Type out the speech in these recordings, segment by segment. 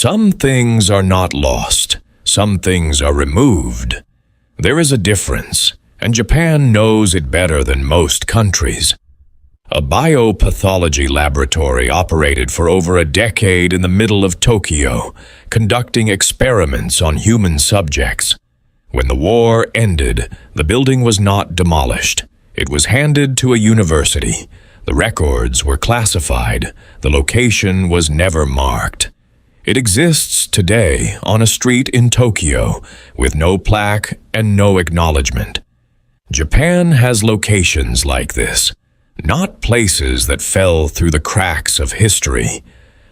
Some things are not lost. Some things are removed. There is a difference, and Japan knows it better than most countries. A biopathology laboratory operated for over a decade in the middle of Tokyo, conducting experiments on human subjects. When the war ended, the building was not demolished. It was handed to a university. The records were classified. The location was never marked. It exists today on a street in Tokyo with no plaque and no acknowledgement. Japan has locations like this, not places that fell through the cracks of history,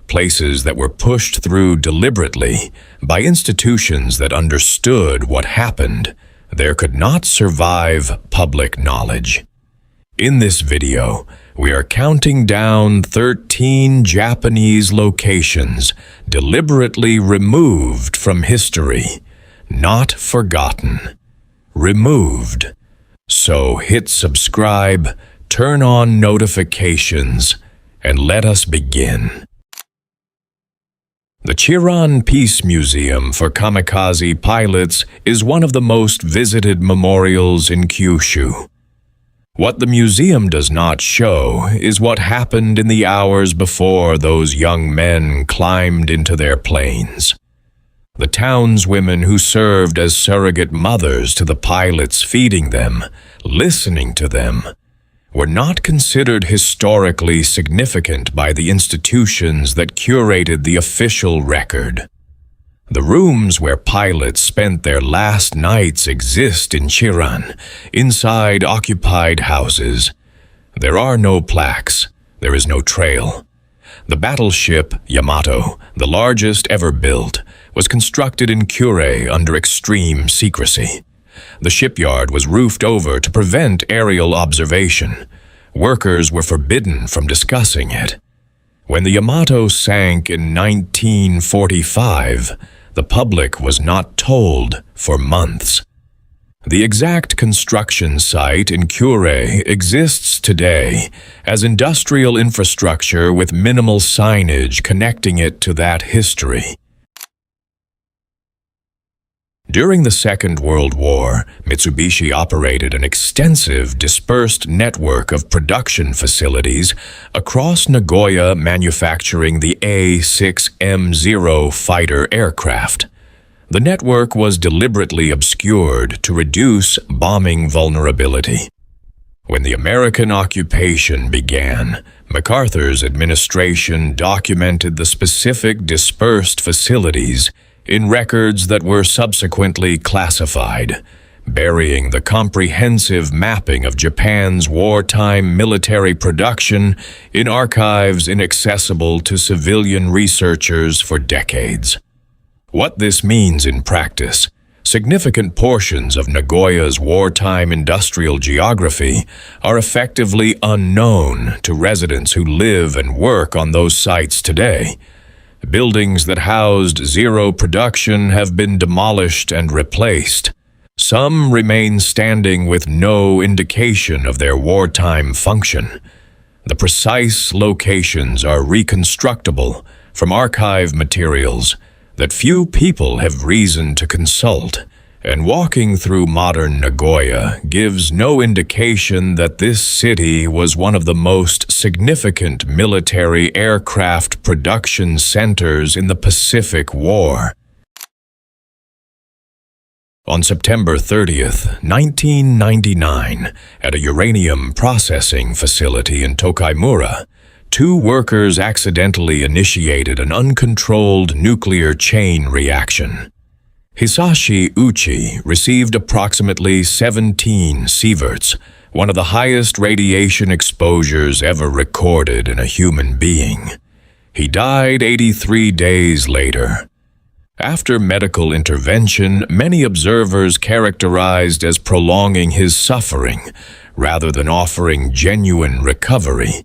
places that were pushed through deliberately by institutions that understood what happened. There could not survive public knowledge. In this video, we are counting down 13 Japanese locations deliberately removed from history, not forgotten, removed. So hit subscribe, turn on notifications, and let us begin. The Chiran Peace Museum for Kamikaze Pilots is one of the most visited memorials in Kyushu. What the museum does not show is what happened in the hours before those young men climbed into their planes. The townswomen who served as surrogate mothers to the pilots, feeding them, listening to them, were not considered historically significant by the institutions that curated the official record. The rooms where pilots spent their last nights exist in Chiran, inside occupied houses. There are no plaques. There is no trail. The battleship Yamato, the largest ever built, was constructed in Kure under extreme secrecy. The shipyard was roofed over to prevent aerial observation. Workers were forbidden from discussing it. When the Yamato sank in 1945, the public was not told for months. The exact construction site in Kure exists today as industrial infrastructure with minimal signage connecting it to that history. During the Second World War, Mitsubishi operated an extensive, dispersed network of production facilities across Nagoya, manufacturing the A6M0 fighter aircraft. The network was deliberately obscured to reduce bombing vulnerability. When the American occupation began, MacArthur's administration documented the specific dispersed facilities in records that were subsequently classified, burying the comprehensive mapping of Japan's wartime military production in archives inaccessible to civilian researchers for decades. What this means in practice: significant portions of Nagoya's wartime industrial geography are effectively unknown to residents who live and work on those sites today. Buildings that housed Zero production have been demolished and replaced. Some remain standing with no indication of their wartime function. The precise locations are reconstructible from archive materials that few people have reason to consult, and walking through modern Nagoya gives no indication that this city was one of the most significant military aircraft production centers in the Pacific War. On September 30th, 1999, at a uranium processing facility in Tokaimura, 2 workers accidentally initiated an uncontrolled nuclear chain reaction. Hisashi Uchi received approximately 17 sieverts, one of the highest radiation exposures ever recorded in a human being. He died 83 days later. After medical intervention, many observers characterized as prolonging his suffering rather than offering genuine recovery.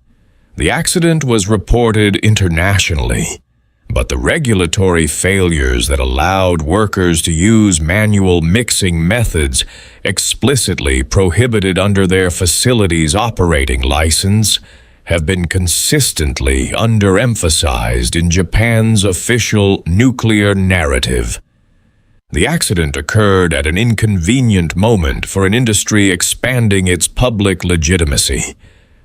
The accident was reported internationally, but the regulatory failures that allowed workers to use manual mixing methods explicitly prohibited under their facility's operating license, have been consistently underemphasized in Japan's official nuclear narrative. The accident occurred at an inconvenient moment for an industry expanding its public legitimacy.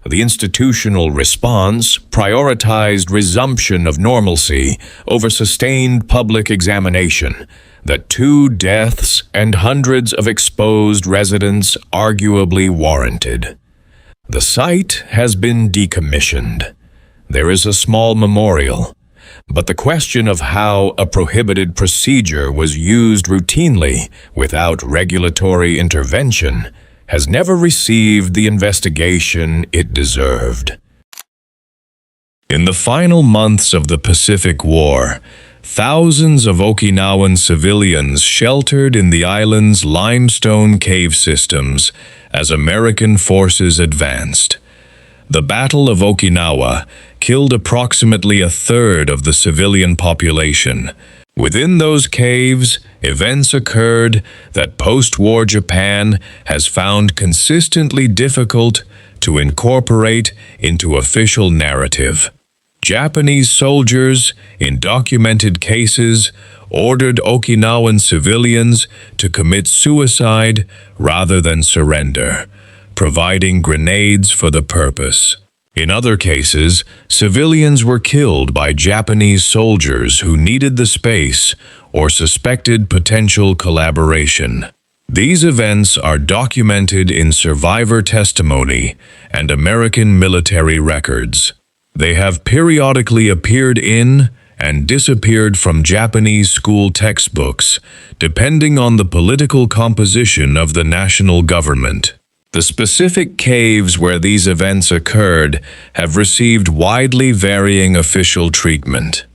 The institutional response prioritized resumption of normalcy over sustained public examination that 2 deaths and hundreds of exposed residents arguably warranted. The site has been decommissioned. There is a small memorial, but the question of how a prohibited procedure was used routinely without regulatory intervention has never received the investigation it deserved. In the final months of the Pacific War, thousands of Okinawan civilians sheltered in the island's limestone cave systems as American forces advanced. The Battle of Okinawa killed approximately a third of the civilian population. Within those caves, events occurred that post-war Japan has found consistently difficult to incorporate into official narrative. Japanese soldiers, in documented cases, ordered Okinawan civilians to commit suicide rather than surrender, providing grenades for the purpose. In other cases, civilians were killed by Japanese soldiers who needed the space or suspected potential collaboration. These events are documented in survivor testimony and American military records. They have periodically appeared in and disappeared from Japanese school textbooks, depending on the political composition of the national government. The specific caves where these events occurred have received widely varying official treatment.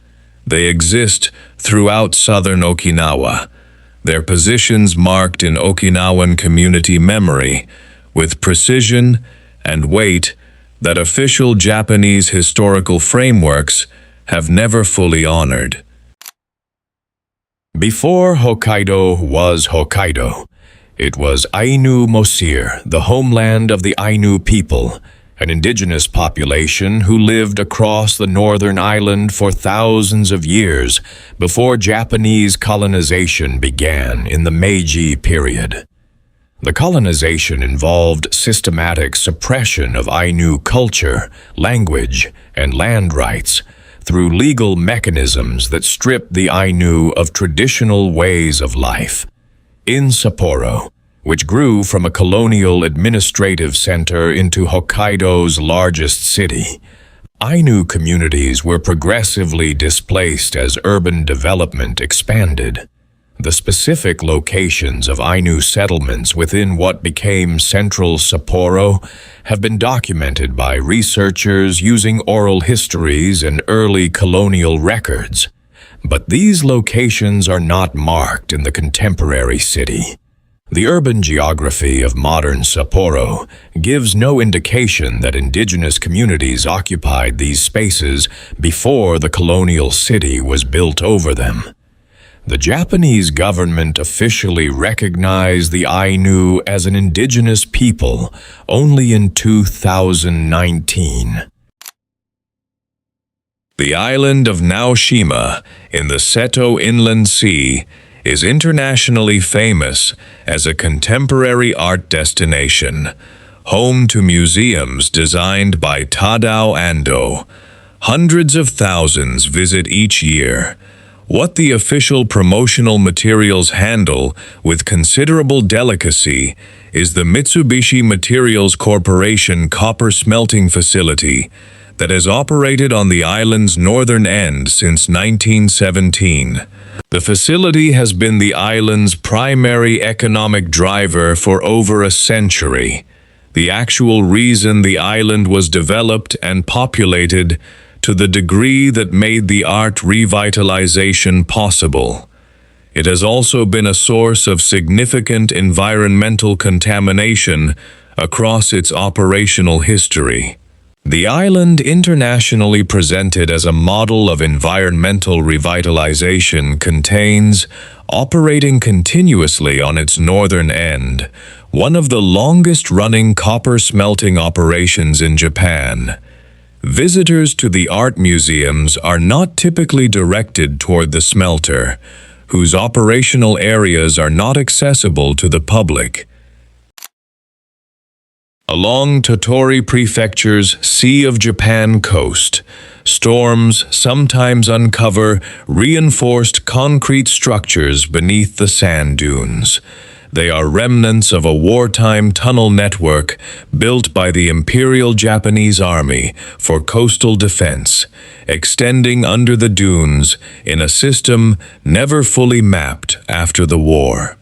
They exist throughout southern Okinawa, their positions marked in Okinawan community memory, with precision and weight that official Japanese historical frameworks have never fully honored. Before Hokkaido was Hokkaido, it was Ainu Mosir, the homeland of the Ainu people, an indigenous population who lived across the northern island for thousands of years before Japanese colonization began in the Meiji period. The colonization involved systematic suppression of Ainu culture, language, and land rights through legal mechanisms that stripped the Ainu of traditional ways of life. In Sapporo, which grew from a colonial administrative center into Hokkaido's largest city, Ainu communities were progressively displaced as urban development expanded. The specific locations of Ainu settlements within what became central Sapporo have been documented by researchers using oral histories and early colonial records. But these locations are not marked in the contemporary city. The urban geography of modern Sapporo gives no indication that indigenous communities occupied these spaces before the colonial city was built over them. The Japanese government officially recognized the Ainu as an indigenous people only in 2019. The island of Naoshima in the Seto Inland Sea is internationally famous as a contemporary art destination, home to museums designed by Tadao Ando. Hundreds of thousands visit each year. What the official promotional materials handle with considerable delicacy is the Mitsubishi Materials Corporation copper smelting facility that has operated on the island's northern end since 1917. The facility has been the island's primary economic driver for over a century, the actual reason the island was developed and populated to the degree that made the art revitalization possible. It has also been a source of significant environmental contamination across its operational history. The island, internationally presented as a model of environmental revitalization, contains, operating continuously on its northern end, one of the longest-running copper smelting operations in Japan. Visitors to the art museums are not typically directed toward the smelter, whose operational areas are not accessible to the public. Along Tottori Prefecture's Sea of Japan coast, storms sometimes uncover reinforced concrete structures beneath the sand dunes. They are remnants of a wartime tunnel network built by the Imperial Japanese Army for coastal defense, extending under the dunes in a system never fully mapped after the war.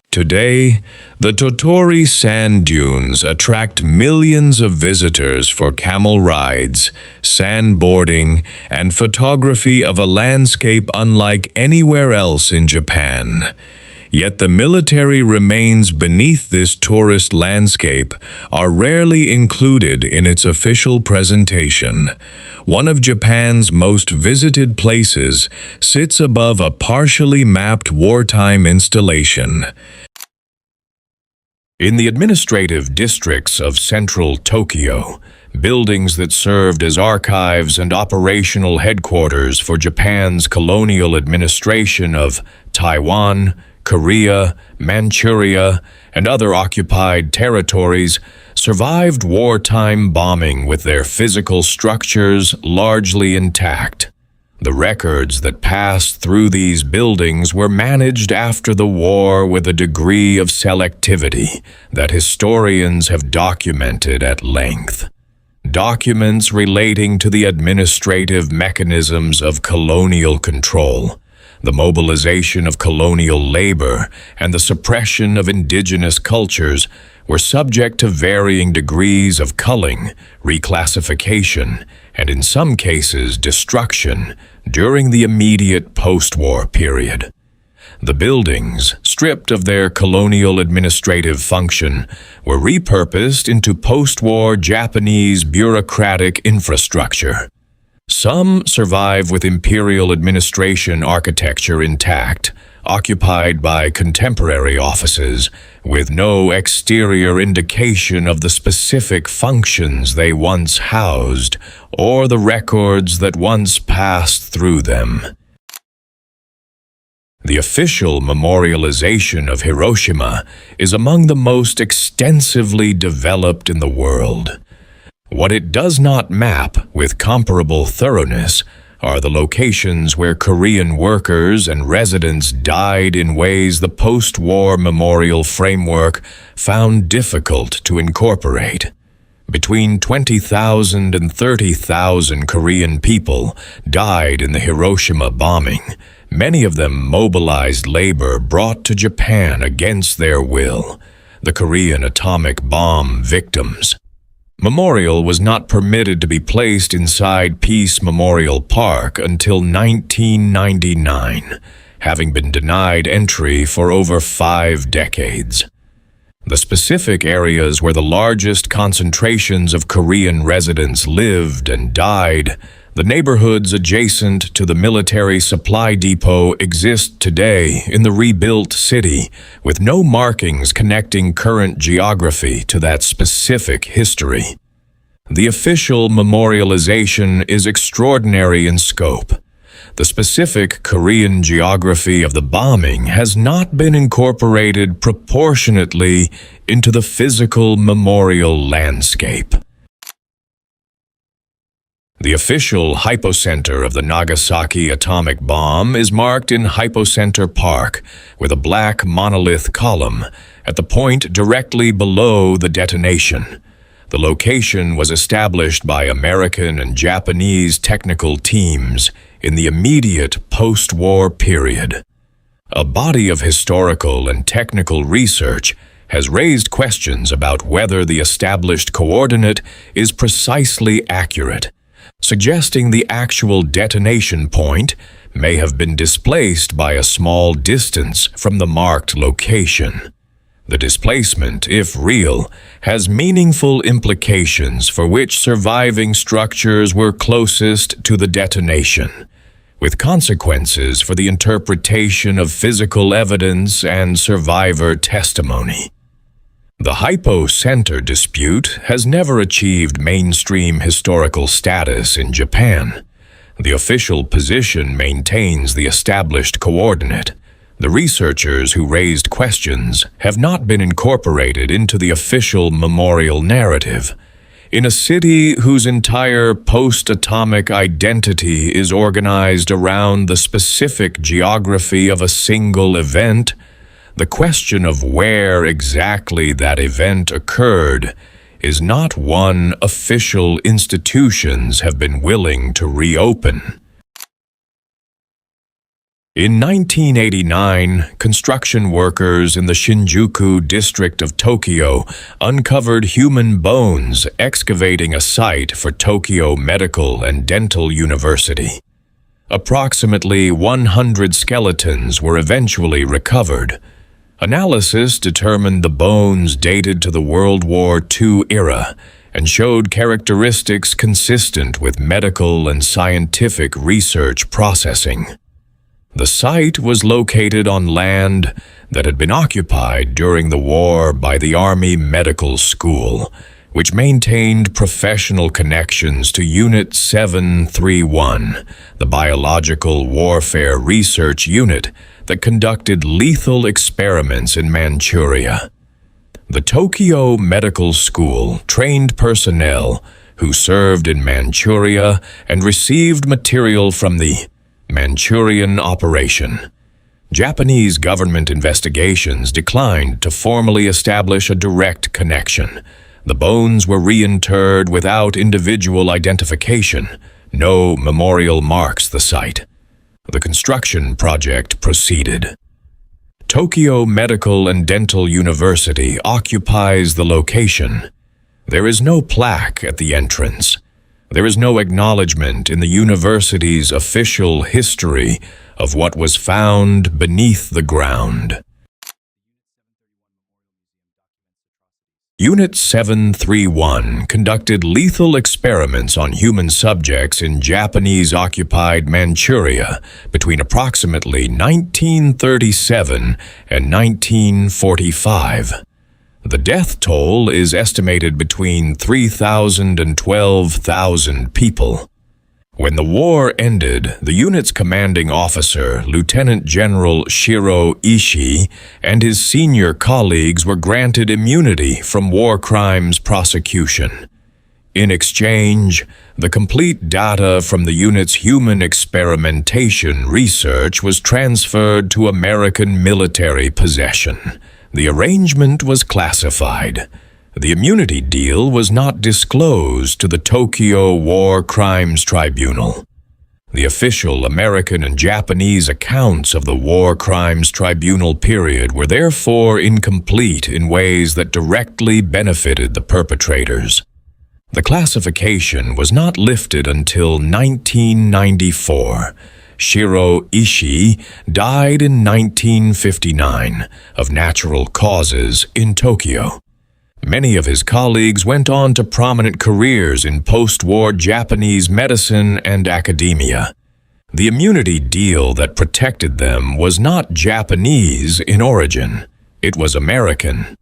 Today, the Tottori sand dunes attract millions of visitors for camel rides, sandboarding, and photography of a landscape unlike anywhere else in Japan. Yet the military remains beneath this tourist landscape are rarely included in its official presentation. One of Japan's most visited places sits above a partially mapped wartime installation. In the administrative districts of central Tokyo, buildings that served as archives and operational headquarters for Japan's colonial administration of Taiwan, Korea, Manchuria, and other occupied territories survived wartime bombing with their physical structures largely intact. The records that passed through these buildings were managed after the war with a degree of selectivity that historians have documented at length. Documents relating to the administrative mechanisms of colonial control, the mobilization of colonial labor, and the suppression of indigenous cultures were subject to varying degrees of culling, reclassification, and in some cases destruction during the immediate post-war period. The buildings, stripped of their colonial administrative function, were repurposed into post-war Japanese bureaucratic infrastructure. Some survive with imperial administration architecture intact, occupied by contemporary offices, with no exterior indication of the specific functions they once housed or the records that once passed through them. The official memorialization of Hiroshima is among the most extensively developed in the world. What it does not map with comparable thoroughness are the locations where Korean workers and residents died in ways the post-war memorial framework found difficult to incorporate. Between 20,000 and 30,000 Korean people died in the Hiroshima bombing, many of them mobilized labor brought to Japan against their will, the Korean atomic bomb victims. Memorial was not permitted to be placed inside Peace Memorial Park until 1999, having been denied entry for over 5 decades. The specific areas where the largest concentrations of Korean residents lived and died, the neighborhoods adjacent to the military supply depot, exist today in the rebuilt city, with no markings connecting current geography to that specific history. The official memorialization is extraordinary in scope. The specific Korean geography of the bombing has not been incorporated proportionately into the physical memorial landscape. The official hypocenter of the Nagasaki atomic bomb is marked in Hypocenter Park with a black monolith column at the point directly below the detonation. The location was established by American and Japanese technical teams in the immediate post-war period. A body of historical and technical research has raised questions about whether the established coordinate is precisely accurate, suggesting the actual detonation point may have been displaced by a small distance from the marked location. The displacement, if real, has meaningful implications for which surviving structures were closest to the detonation, with consequences for the interpretation of physical evidence and survivor testimony. The hypo-center dispute has never achieved mainstream historical status in Japan. The official position maintains the established coordinate. The researchers who raised questions have not been incorporated into the official memorial narrative. In a city whose entire post-atomic identity is organized around the specific geography of a single event, the question of where exactly that event occurred is not one official institutions have been willing to reopen. In 1989, construction workers in the Shinjuku district of Tokyo uncovered human bones excavating a site for Tokyo Medical and Dental University. Approximately 100 skeletons were eventually recovered. Analysis determined the bones dated to the World War II era and showed characteristics consistent with medical and scientific research processing. The site was located on land that had been occupied during the war by the Army Medical School, which maintained professional connections to Unit 731, the Biological Warfare Research Unit that conducted lethal experiments in Manchuria. The Tokyo Medical School trained personnel who served in Manchuria and received material from the Manchurian Operation. Japanese government investigations declined to formally establish a direct connection. The bones were reinterred without individual identification. No memorial marks the site. The construction project proceeded. Tokyo Medical and Dental University occupies the location. There is no plaque at the entrance. There is no acknowledgement in the university's official history of what was found beneath the ground. Unit 731 conducted lethal experiments on human subjects in Japanese-occupied Manchuria between approximately 1937 and 1945. The death toll is estimated between 3,000 and 12,000 people. When the war ended, the unit's commanding officer, Lieutenant General Shiro Ishii, and his senior colleagues were granted immunity from war crimes prosecution. In exchange, the complete data from the unit's human experimentation research was transferred to American military possession. The arrangement was classified. The immunity deal was not disclosed to the Tokyo War Crimes Tribunal. The official American and Japanese accounts of the War Crimes Tribunal period were therefore incomplete in ways that directly benefited the perpetrators. The classification was not lifted until 1994. Shiro Ishii died in 1959 of natural causes in Tokyo. Many of his colleagues went on to prominent careers in post-war Japanese medicine and academia. The immunity deal that protected them was not Japanese in origin. It was American.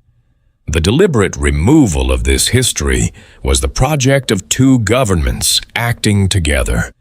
The deliberate removal of this history was the project of two governments acting together.